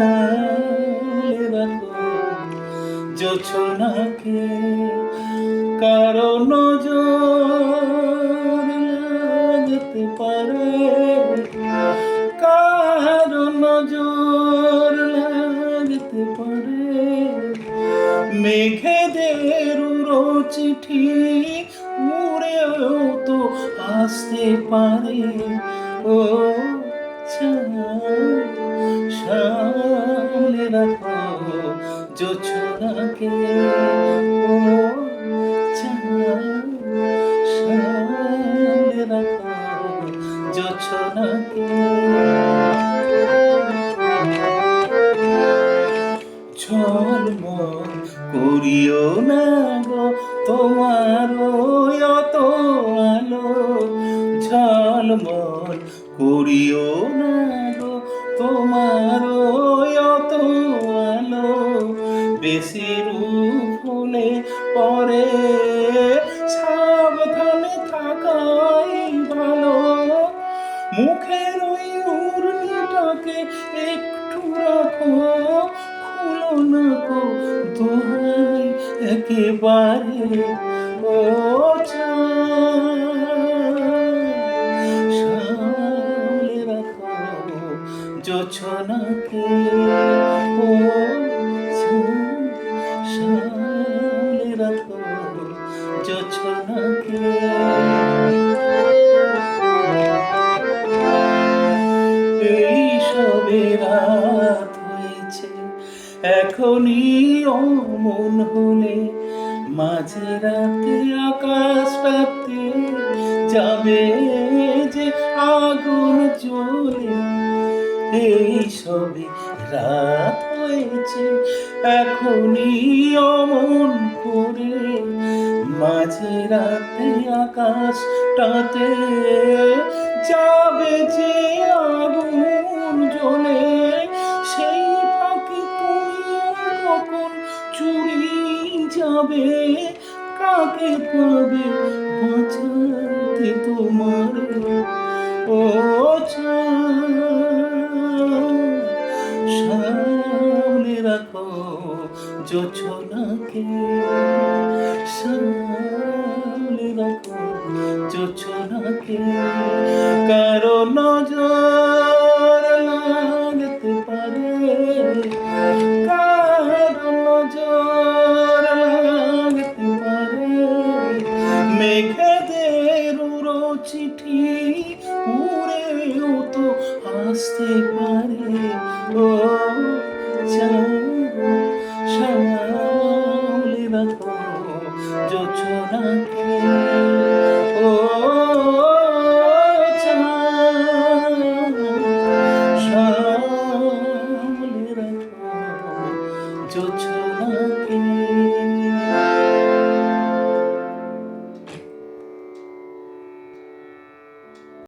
সামলে রাখো জোছনাকে, কারো নজর লাগতে পারে, কারো নজর লাগতে পারে। মেঘেদের উড়ো চিঠি উড়েও তো আসতে পারে। ও সামলে রাখো জোছনাকে, ও সামলে রাখো জোছনাকে। ঝলমল করিও না গো তোমার অত আলো, ঝলমল করিও না গো তোমার অত আলো। বেশি রূপ হলে পরে সাবধানে থাকাই ভালো। মুখের ওই উর্মিটাকে একটু রাখো, খুলো না গো দোহাই একেবারে। ও সামলে রাখো জোছনাকে, ও সামলে রাখো জোছনাকে। এই সবে রাত হয়েছে এখনই অমন হলে, মাঝে রাতে আকাশটাতে যাবে যে আগুন জ্বলে। এই সবে রাত হয়েছে এখনই অমন করে, মাঝে রাতে আকাশটাতে যাবে যে আগুন জ্বলে। সেই ফাঁকে তুমি কখন চুরি যাবে, কাকে পাবে বাঁচাতে তোমার। ও সামলে রাখো জোছনাকে, সামলে রাখো জোছনাকে, কারো নজর লাগতে পারে, কারো নজর লাগতে পারে। মেঘেদের উড়ো চিঠি উড়েও তো আসতে পারে। ও সামলে রাখো জোছনাকে, ও